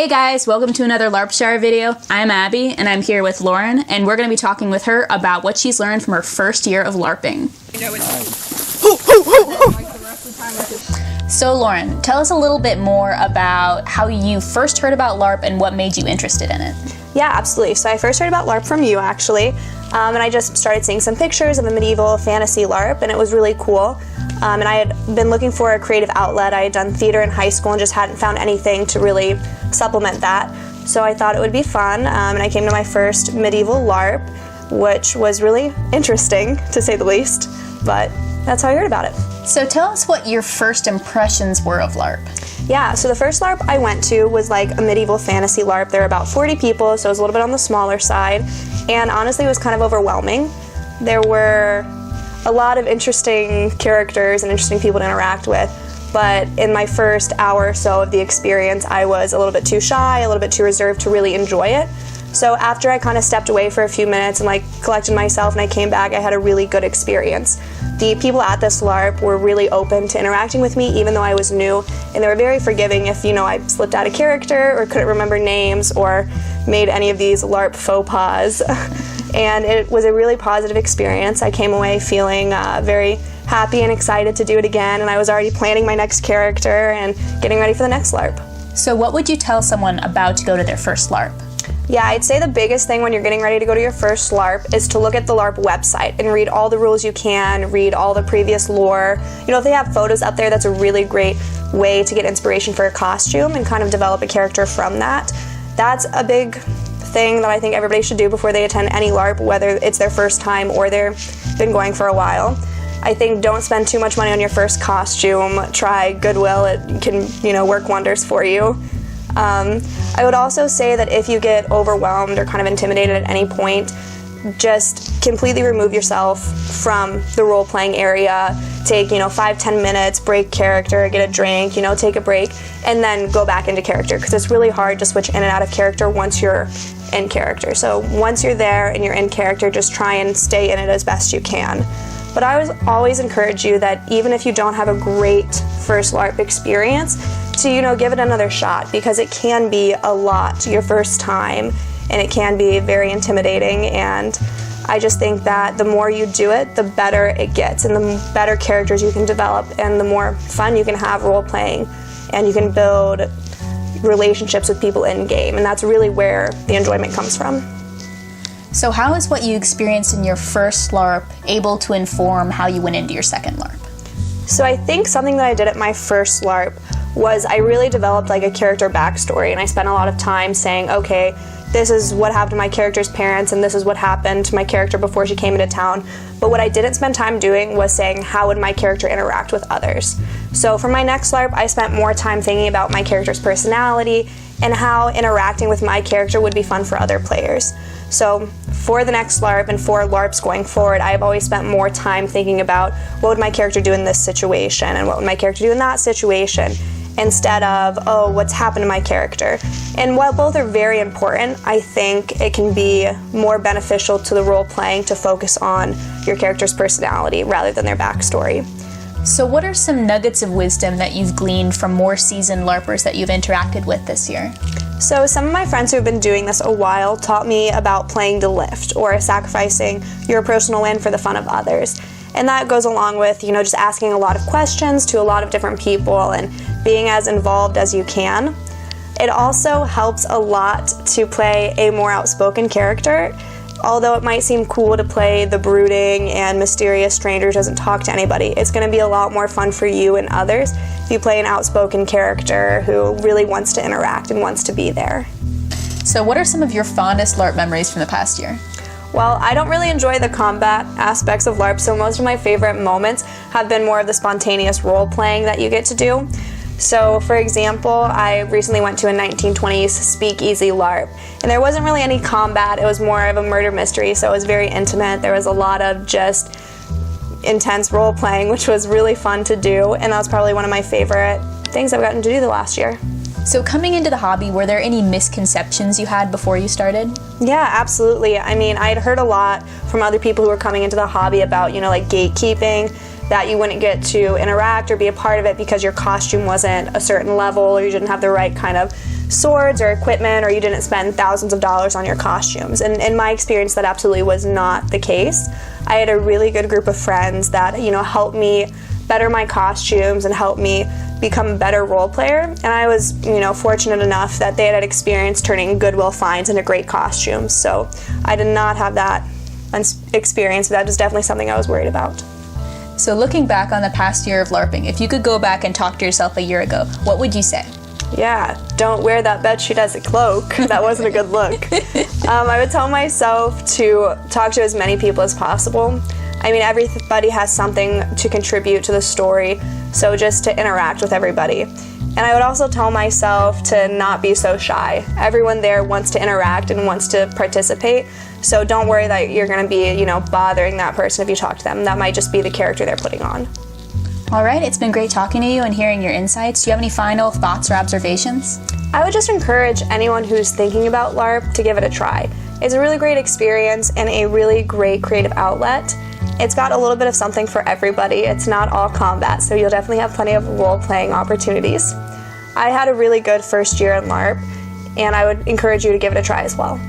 Hey guys, welcome to another LARP Shower video. I'm Abby, and I'm here with Lauren, and we're going to be talking with her about what she's learned from her first year of LARPing. So Lauren, tell us a little bit more about how you first heard about LARP and what made you interested in it. Yeah, absolutely. So I first heard about LARP from you, actually, and I just started seeing some pictures of a medieval fantasy LARP, and it was really cool. And I had been looking for a creative outlet. I had done theater in high school and just hadn't found anything to really supplement that. So I thought it would be fun, and I came to my first medieval LARP, which was really interesting, to say the least, but that's how I heard about it. So tell us what your first impressions were of LARP. Yeah, so the first LARP I went to was like a medieval fantasy LARP. There were about 40 people, so it was a little bit on the smaller side, and honestly it was kind of overwhelming. There were a lot of interesting characters and interesting people to interact with, but in my first hour or so of the experience I was a little bit too shy, a little bit too reserved to really enjoy it. So after I kind of stepped away for a few minutes and collected myself and I came back, I had a really good experience. The people at this LARP were really open to interacting with me even though I was new, and they were very forgiving if, I slipped out of character or couldn't remember names or made any of these LARP faux pas. And it was a really positive experience. I came away feeling very happy and excited to do it again, and I was already planning my next character and getting ready for the next LARP. So what would you tell someone about to go to their first LARP? Yeah, I'd say the biggest thing when you're getting ready to go to your first LARP is to look at the LARP website and read all the rules you can, read all the previous lore. If they have photos up there, that's a really great way to get inspiration for a costume and kind of develop a character from that. That's a big thing that I think everybody should do before they attend any LARP, whether it's their first time or they've been going for a while. I think don't spend too much money on your first costume. Try Goodwill. It can, work wonders for you. I would also say that if you get overwhelmed or kind of intimidated at any point, just completely remove yourself from the role-playing area. Take, 5-10 minutes, break character, get a drink, take a break, and then go back into character, because it's really hard to switch in and out of character once you're in character. So once you're there and you're in character, just try and stay in it as best you can. But I always encourage you that even if you don't have a great first LARP experience, to give it another shot, because it can be a lot your first time and it can be very intimidating, and I just think that the more you do it, the better it gets and the better characters you can develop and the more fun you can have role playing, and you can build relationships with people in game, and that's really where the enjoyment comes from. So how is what you experienced in your first LARP able to inform how you went into your second LARP? So I think something that I did at my first LARP was I really developed a character backstory, and I spent a lot of time saying, okay, this is what happened to my character's parents and this is what happened to my character before she came into town. But what I didn't spend time doing was saying how would my character interact with others. So for my next LARP, I spent more time thinking about my character's personality and how interacting with my character would be fun for other players. So for the next LARP and for LARPs going forward, I've always spent more time thinking about what would my character do in this situation and what would my character do in that situation, instead of, what's happened to my character. And while both are very important, I think it can be more beneficial to the role playing to focus on your character's personality rather than their backstory. So what are some nuggets of wisdom that you've gleaned from more seasoned LARPers that you've interacted with this year? So some of my friends who have been doing this a while taught me about playing to lift, or sacrificing your personal win for the fun of others. And that goes along with, just asking a lot of questions to a lot of different people and being as involved as you can. It also helps a lot to play a more outspoken character. Although it might seem cool to play the brooding and mysterious stranger who doesn't talk to anybody, it's going to be a lot more fun for you and others if you play an outspoken character who really wants to interact and wants to be there. So what are some of your fondest LARP memories from the past year? Well, I don't really enjoy the combat aspects of LARP, so most of my favorite moments have been more of the spontaneous role-playing that you get to do. So, for example, I recently went to a 1920s speakeasy LARP, and there wasn't really any combat. It was more of a murder mystery, so it was very intimate. There was a lot of just intense role-playing, which was really fun to do, and that was probably one of my favorite things I've gotten to do the last year. So coming into the hobby, were there any misconceptions you had before you started? Yeah, absolutely. I mean, I'd heard a lot from other people who were coming into the hobby about, gatekeeping, that you wouldn't get to interact or be a part of it because your costume wasn't a certain level, or you didn't have the right kind of swords or equipment, or you didn't spend thousands of dollars on your costumes. And in my experience, that absolutely was not the case. I had a really good group of friends that, helped me better my costumes and helped me become a better role player. And I was, fortunate enough that they had experience turning Goodwill finds into great costumes. So I did not have that experience, but that was definitely something I was worried about. So looking back on the past year of LARPing, if you could go back and talk to yourself a year ago, what would you say? Yeah, don't wear that bedsheet as a cloak. That wasn't a good look. I would tell myself to talk to as many people as possible. I mean, everybody has something to contribute to the story, so just to interact with everybody. And I would also tell myself to not be so shy. Everyone there wants to interact and wants to participate, so don't worry that you're going to be, bothering that person if you talk to them. That might just be the character they're putting on. All right, it's been great talking to you and hearing your insights. Do you have any final thoughts or observations? I would just encourage anyone who's thinking about LARP to give it a try. It's a really great experience and a really great creative outlet. It's got a little bit of something for everybody. It's not all combat, so you'll definitely have plenty of role-playing opportunities. I had a really good first year in LARP, and I would encourage you to give it a try as well.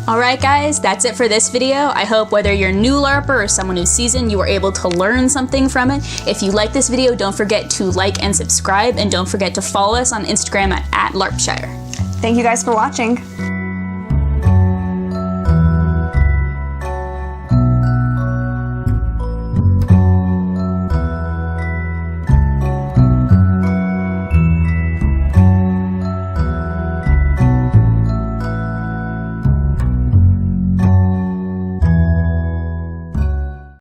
Alright guys, that's it for this video. I hope whether you're a new LARPer or someone who's seasoned, you were able to learn something from it. If you like this video, don't forget to like and subscribe, and don't forget to follow us on Instagram at LARPshire. Thank you guys for watching.